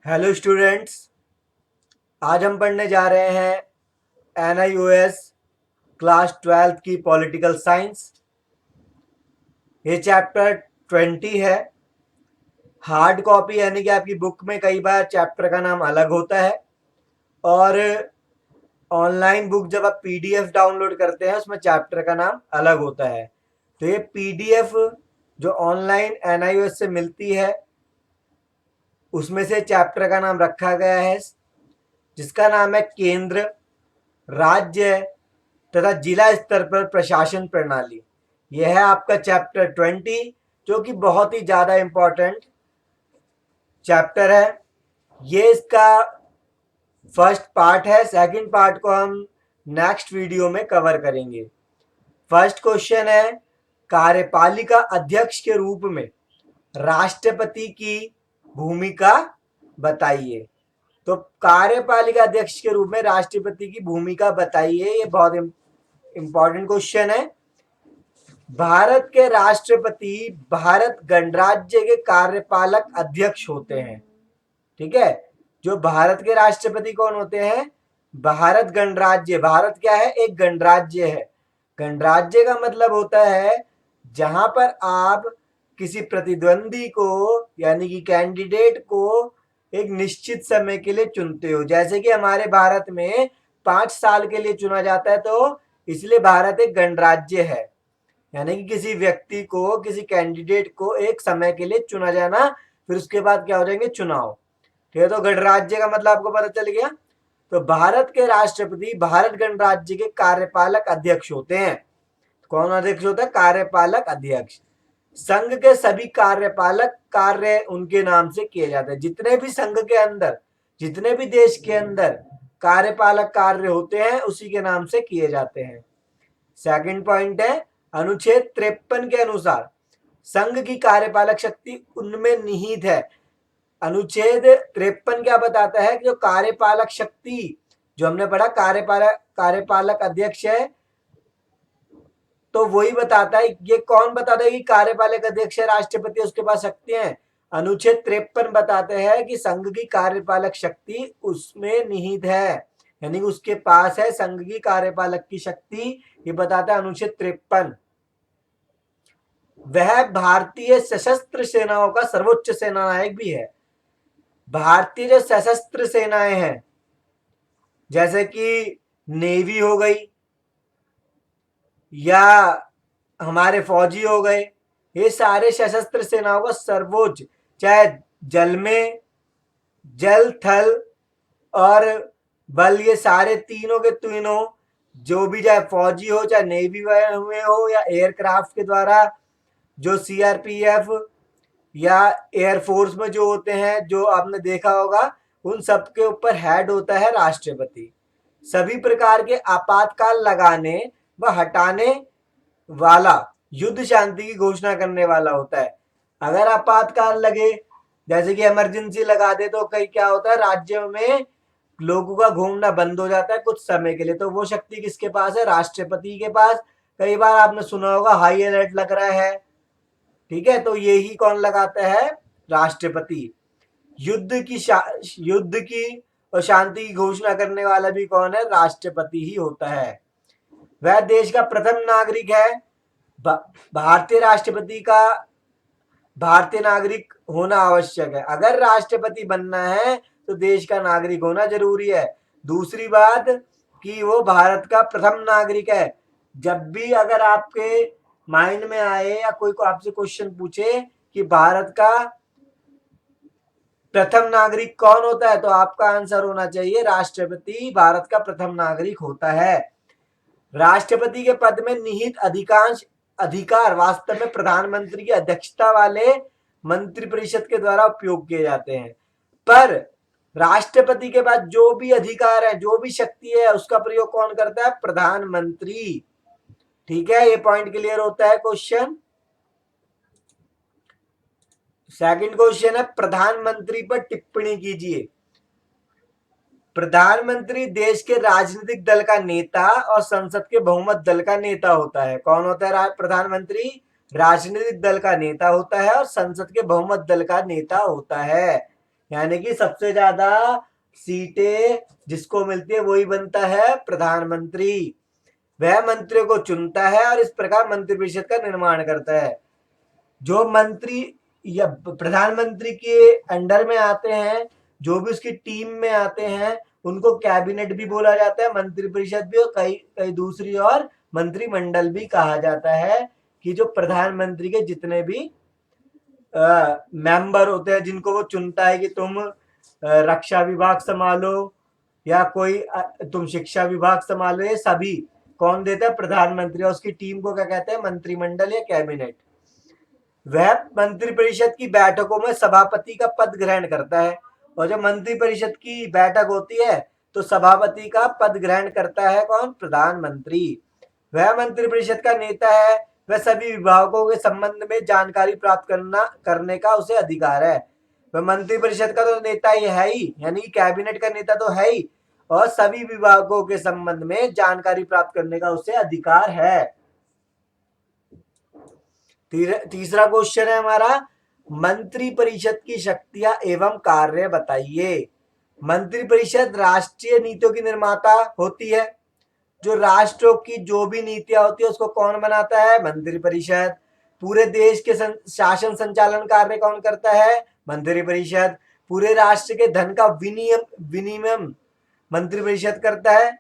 Hello students. आज हम पढ़ने जा रहे हैं NIOS क्लास 12th की पॉलिटिकल साइंस। ये चैप्टर 20 है। हार्ड कॉपी यानी कि आपकी बुक में कई बार चैप्टर का नाम अलग होता है और ऑनलाइन बुक जब आप PDF डाउनलोड करते हैं उसमें चैप्टर का नाम अलग होता है। तो ये PDF जो ऑनलाइन NIOS से मिलती है उसमें से चैप्टर का नाम रखा गया है जिसका नाम है केंद्र, राज्य तथा जिला स्तर पर प्रशासन प्रणाली। यह है आपका चैप्टर 20 जो कि बहुत ही ज्यादा इंपॉर्टेंट चैप्टर है। ये इसका फर्स्ट पार्ट है। सेकंड पार्ट को हम नेक्स्ट वीडियो में कवर करेंगे। फर्स्ट क्वेश्चन है, कार्यपालिका अध्यक्ष के रूप में राष्ट्रपति की भूमिका बताइए। तो कार्यपालिका अध्यक्ष के रूप में राष्ट्रपति की भूमिका बताइए, ये बहुत इंपॉर्टेंट क्वेश्चन है। भारत के राष्ट्रपति भारत गणराज्य के कार्यपालक अध्यक्ष होते हैं। ठीक है, जो भारत के राष्ट्रपति कौन होते हैं? भारत गणराज्य। भारत क्या है? एक गणराज्य है। गणराज्य का मतलब होता है जहां पर आप किसी प्रतिद्वंदी को यानी कि कैंडिडेट को एक निश्चित समय के लिए चुनते हो। जैसे कि हमारे भारत में 5 साल के लिए चुना जाता है, तो इसलिए भारत एक गणराज्य है। यानी कि किसी व्यक्ति को, किसी कैंडिडेट को एक समय के लिए चुना जाना, फिर उसके बाद क्या हो जाएंगे? चुनाव। ठीक है, तो गणराज्य का मतलब आपको पता चल गया। तो भारत के राष्ट्रपति भारत गणराज्य के कार्यपालक अध्यक्ष होते हैं। कौन अध्यक्ष होता है? कार्यपालक अध्यक्ष। संघ के सभी कार्यपालक कार्य उनके नाम से किए जाते हैं। जितने भी संघ के अंदर, जितने भी देश के अंदर कार्यपालक कार्य होते हैं उसी के नाम से किए जाते हैं। सेकंड पॉइंट है, अनुच्छेद 53 के अनुसार संघ की कार्यपालक शक्ति उनमें निहित है। अनुच्छेद 53 क्या बताता है कि जो कार्यपालक शक्ति, जो हमने पढ़ा कार्यपालक अध्यक्ष है, तो वही बताता है। ये कौन बताता है कि कार्यपालक अध्यक्ष है राष्ट्रपति, उसके पास शक्तियां हैं? अनुच्छेद 53 बताते हैं कि संघ की कार्यपालक शक्ति उसमें निहित है, यानी उसके पास है संघ की कार्यपालक की शक्ति। ये बताता है अनुच्छेद 53। वह भारतीय सशस्त्र सेनाओं का सर्वोच्च सेनानायक भी है। भारतीय जो सशस्त्र सेनाएं हैं जैसे कि नेवी हो गई या हमारे फौजी हो गए, ये सारे सशस्त्र सेनाओं का सर्वोच्च, चाहे जल में, जल, थल और बल, ये सारे तीनों के तीनों जो भी, चाहे फौजी हो, चाहे नेवी में हो या एयरक्राफ्ट के द्वारा जो CRPF या एयरफोर्स में जो होते हैं, जो आपने देखा होगा, उन सब के ऊपर हेड होता है राष्ट्रपति। सभी प्रकार के आपातकाल लगाने व हटाने वाला, युद्ध शांति की घोषणा करने वाला होता है। अगर आपातकाल लगे, जैसे कि इमरजेंसी लगा दे, तो कई क्या होता है, राज्यों में लोगों का घूमना बंद हो जाता है कुछ समय के लिए, तो वो शक्ति किसके पास है? राष्ट्रपति के पास। कई बार आपने सुना होगा हाई अलर्ट लग रहा है, ठीक है, तो यही कौन लगाता है? राष्ट्रपति। युद्ध की और शांति की घोषणा करने वाला भी कौन है? राष्ट्रपति ही होता है। वह देश का प्रथम नागरिक है। भारतीय राष्ट्रपति का भारतीय नागरिक होना आवश्यक है। अगर राष्ट्रपति बनना है तो देश का नागरिक होना जरूरी है। दूसरी बात कि वो भारत का प्रथम नागरिक है। जब भी अगर आपके माइंड में आए या कोई को आपसे क्वेश्चन पूछे कि भारत का प्रथम नागरिक कौन होता है, तो आपका आंसर होना चाहिए राष्ट्रपति भारत का प्रथम नागरिक होता है। राष्ट्रपति के पद में निहित अधिकांश अधिकार वास्तव में प्रधानमंत्री की अध्यक्षता वाले मंत्रिपरिषद के द्वारा उपयोग किए जाते हैं। पर राष्ट्रपति के पास जो भी अधिकार है, जो भी शक्ति है, उसका प्रयोग कौन करता है? प्रधानमंत्री। ठीक है, ये पॉइंट क्लियर होता है। क्वेश्चन सेकंड क्वेश्चन है, प्रधानमंत्री पर टिप्पणी कीजिए। प्रधानमंत्री देश के राजनीतिक दल का नेता और संसद के बहुमत दल का नेता होता है। कौन होता है प्रधानमंत्री? राजनीतिक दल का नेता होता है और संसद के बहुमत दल का नेता होता है। यानी कि सबसे ज्यादा सीटें जिसको मिलती है वही बनता है प्रधानमंत्री। वह मंत्रियों को चुनता है और इस प्रकार मंत्रिपरिषद का निर्माण करता है। जो मंत्री या प्रधानमंत्री के अंडर में आते हैं, जो भी उसकी टीम में आते हैं, उनको कैबिनेट भी बोला जाता है, मंत्रिपरिषद भी, और कई कई दूसरी और मंत्रिमंडल भी कहा जाता है। कि जो प्रधानमंत्री के जितने भी मेंबर होते हैं जिनको वो चुनता है कि तुम रक्षा विभाग संभालो या कोई तुम शिक्षा विभाग संभालो, ये सभी कौन देता है? प्रधानमंत्री। और उसकी टीम को क्या कहते हैं? मंत्रिमंडल या कैबिनेट। वह मंत्रिपरिषद की बैठकों में सभापति का पद ग्रहण करता है। और जब मंत्रिपरिषद की बैठक होती है तो सभापति का पद ग्रहण करता है कौन? प्रधानमंत्री। वह मंत्रिपरिषद का नेता है। वह सभी विभागों के संबंध में जानकारी प्राप्त करने का उसे अधिकार है। वह मंत्रिपरिषद का तो नेता ही है ही, यानी कैबिनेट का नेता तो है ही, और सभी विभागों के संबंध में जानकारी प्राप्त करने का उसे अधिकार है। तीसरा क्वेश्चन है हमारा, मंत्रिपरिषद की शक्तियां एवं कार्य बताइए। मंत्रिपरिषद राष्ट्रीय नीतियों की निर्माता होती है। जो राष्ट्रों की जो भी नीतियां होती है उसको कौन बनाता है? मंत्रिपरिषद। पूरे देश के शासन संचालन कार्य कौन करता है? मंत्रिपरिषद। पूरे राष्ट्र के धन का विनियमन मंत्रिपरिषद करता है।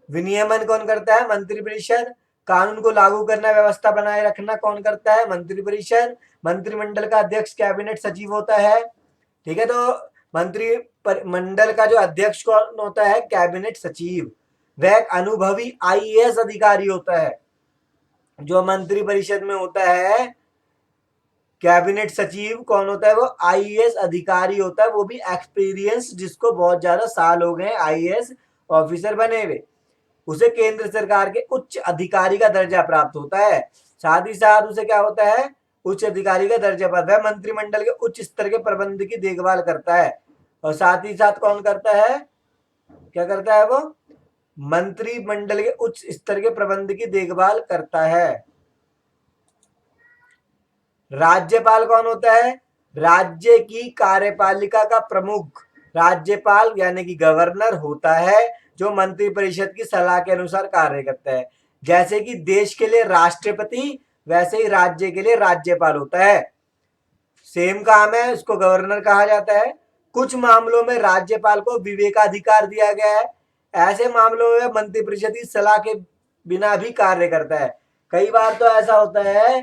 विनियमन कौन करता है? मंत्रिपरिषद। कानून को लागू करना, व्यवस्था बनाए रखना कौन करता है? मंत्रिपरिषद। मंत्रिमंडल का अध्यक्ष कैबिनेट सचिव होता है। ठीक है, तो मंत्रिमंडल का जो अध्यक्ष कौन होता है? कैबिनेट सचिव। वह एक अनुभवी आईएएस अधिकारी होता है। जो मंत्रिपरिषद में होता है कैबिनेट सचिव कौन होता है? वो आईएएस अधिकारी होता है, वो भी एक्सपीरियंस, जिसको बहुत ज्यादा साल हो गए आईएएस ऑफिसर बने हुए। उसे केंद्र सरकार के उच्च अधिकारी का दर्जा प्राप्त होता है। साथ ही साथ उसे क्या होता है? उच्च अधिकारी का दर्जा प्राप्त। वह मंत्रिमंडल के उच्च स्तर के प्रबंध की देखभाल करता है। और साथ ही साथ कौन करता है? क्या करता है वो? मंत्रिमंडल के उच्च स्तर के प्रबंध की देखभाल करता है। राज्यपाल कौन होता है? राज्य की कार्यपालिका का प्रमुख राज्यपाल यानी कि गवर्नर होता है, जो मंत्रिपरिषद की सलाह के अनुसार कार्य करता है। जैसे कि देश के लिए राष्ट्रपति, वैसे ही राज्य के लिए राज्यपाल होता है। सेम काम है, उसको गवर्नर कहा जाता है। कुछ मामलों में राज्यपाल को विवेकाधिकार दिया गया है। ऐसे मामलों में मंत्रिपरिषद की सलाह के बिना भी कार्य करता है। कई बार तो ऐसा होता है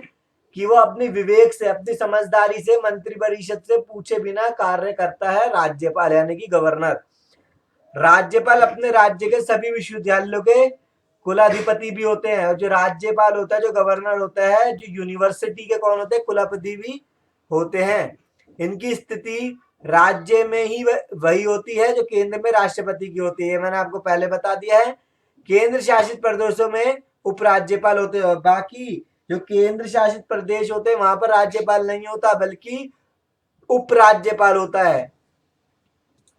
कि वो अपनी विवेक से, अपनी समझदारी से मंत्रिपरिषद से पूछे बिना कार्य करता है राज्यपाल यानी कि गवर्नर। राज्यपाल अपने राज्य के सभी विश्वविद्यालयों के कुलाधिपति भी होते हैं। और जो राज्यपाल होता है, जो गवर्नर होता है, जो यूनिवर्सिटी के कौन होते हैं? कुलपति भी होते हैं। इनकी स्थिति राज्य में ही वही होती है जो केंद्र में राष्ट्रपति की होती है। मैंने आपको पहले बता दिया है। केंद्र शासित प्रदेशों में उपराज्यपाल होते हैं। बाकी जो केंद्र शासित प्रदेश होते हैं वहां पर राज्यपाल नहीं होता, बल्कि उपराज्यपाल होता है।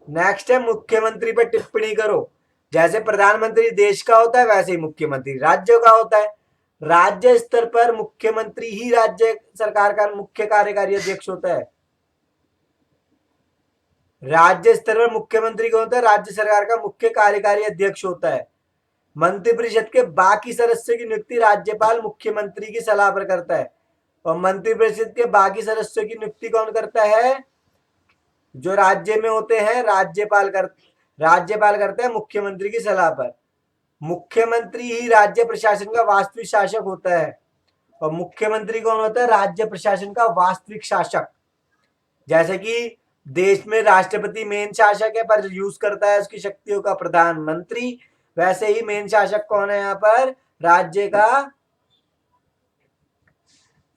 नेक्स्ट है, मुख्यमंत्री पर टिप्पणी करो। जैसे प्रधानमंत्री देश का होता है, वैसे ही मुख्यमंत्री राज्य का होता है। राज्य स्तर पर मुख्यमंत्री ही राज्य सरकार का मुख्य कार्यकारी अध्यक्ष होता है। राज्य स्तर पर मुख्यमंत्री कौन होता है? राज्य सरकार का मुख्य कार्यकारी अध्यक्ष होता है। मंत्रिपरिषद के बाकी सदस्यों की नियुक्ति राज्यपाल मुख्यमंत्री की सलाह पर करता है। और मंत्रिपरिषद के बाकी सदस्यों की नियुक्ति कौन करता है? जो राज्य में होते हैं राज्यपाल करते हैं मुख्यमंत्री की सलाह पर। मुख्यमंत्री ही राज्य प्रशासन का वास्तविक शासक होता है। और मुख्यमंत्री कौन होता है? राज्य प्रशासन का वास्तविक शासक। जैसे कि देश में राष्ट्रपति मेन शासक है, पर यूज करता है उसकी शक्तियों का प्रधानमंत्री, वैसे ही मेन शासक कौन है यहाँ पर? राज्य का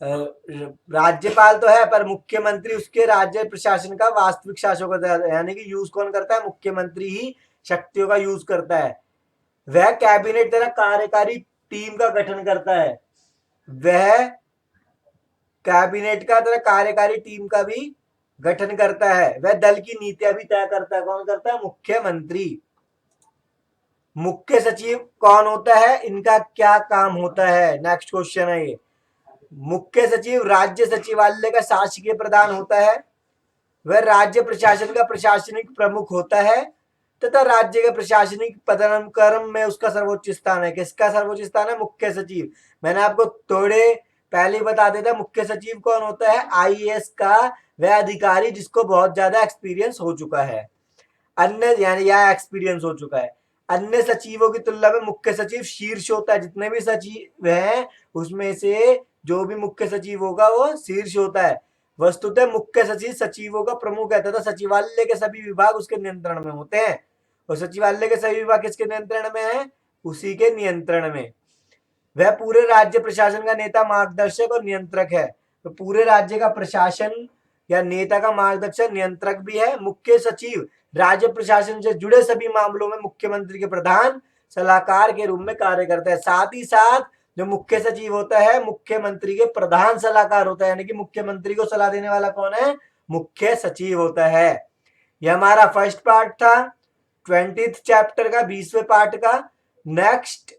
राज्यपाल तो है, पर मुख्यमंत्री उसके राज्य प्रशासन का वास्तविक शासक होता है। यानी कि यूज कौन करता है? मुख्यमंत्री ही शक्तियों का यूज करता है। वह कैबिनेट द्वारा कार्यकारी टीम का गठन करता है। वह कैबिनेट का द्वारा कार्यकारी टीम का भी गठन करता है। वह दल की नीतियां भी तय करता है। कौन करता है? मुख्यमंत्री। मुख्य सचिव कौन होता है? इनका क्या काम होता है? नेक्स्ट क्वेश्चन है ये। मुख्य सचिव राज्य सचिवालय का शासकीय प्रधान होता है। वह राज्य प्रशासन का प्रशासनिक प्रमुख होता है तथा राज्य के प्रशासनिक पदानुक्रम में उसका सर्वोच्च स्थान है। किसका सर्वोच्च स्थान है? मुख्य सचिव। मैंने आपको थोड़े पहले ही बता देता, मुख्य सचिव कौन होता है? आईएएस का वह अधिकारी जिसको बहुत ज्यादा एक्सपीरियंस हो चुका है, अन्य यानी यह एक्सपीरियंस हो चुका है। अन्य सचिवों की तुलना में मुख्य सचिव शीर्ष होता है। जितने भी सचिव हैं उसमें से जो भी मुख्य सचिव होगा वो शीर्ष होता है। वस्तुतः मुख्य सचिव सचिवों का प्रमुख है तथा सचिवालय के सभी विभाग उसके नियंत्रण में होते हैं। और सचिवालय के सभी विभाग किसके नियंत्रण में है? उसी के नियंत्रण में। वह पूरे राज्य प्रशासन का नेता, मार्गदर्शक और नियंत्रक है। तो पूरे राज्य का प्रशासन या नेता का मार्गदर्शक, नियंत्रक भी है। मुख्य सचिव राज्य प्रशासन से जुड़े सभी मामलों में मुख्यमंत्री के प्रधान सलाहकार के रूप में कार्य करता है। साथ ही साथ जो मुख्य सचिव होता है मुख्यमंत्री के प्रधान सलाहकार होता है, यानी कि मुख्यमंत्री को सलाह देने वाला कौन है? मुख्य सचिव होता है। यह हमारा फर्स्ट पार्ट था 20th चैप्टर का, 20वें पार्ट का। नेक्स्ट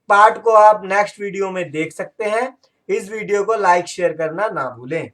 पार्ट को आप नेक्स्ट वीडियो में देख सकते हैं। इस वीडियो को लाइक शेयर करना ना भूलें।